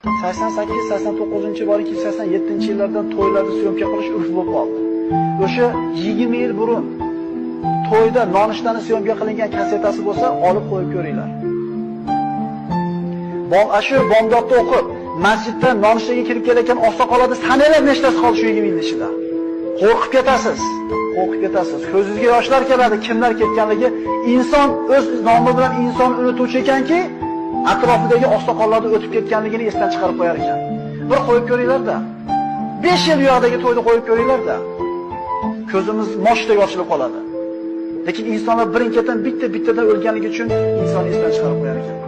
88-89 balki 87-yillardan to'ylarda syomka qilish urf bo'lib qoldi. O'sha 20 yil burun to'yda nonushtani syomka qilingan kasetasi bo'lsa, olib qo'yib ko'ringlar. Shu bomdodda o'qib, masjiddan nonushtaga kirib kelayotgan oqsoqollarni sanalab nechtasi qoldi shu 20 yil ichida. Qo'rqib ketasiz. Ko'zingizga yoshlar keladi, kimlar ketganligi. Inson o'z nomi bilan inson unutuvchi ekanki, atrofidagi oqsoqollarni o'tib ketganligini esdan chiqarib qo'yar ekan. Bir qo'yib ko'ringlar-da. 5 yil yo'qdagi to'yda qo'yib ko'ringlar-da. Ko'zimiz moshdek ochilib qoladi. Lekin insonlar birin-ketin bitta-bittadan o'lganligi uchun inson esdan chiqarib qo'yar ekan.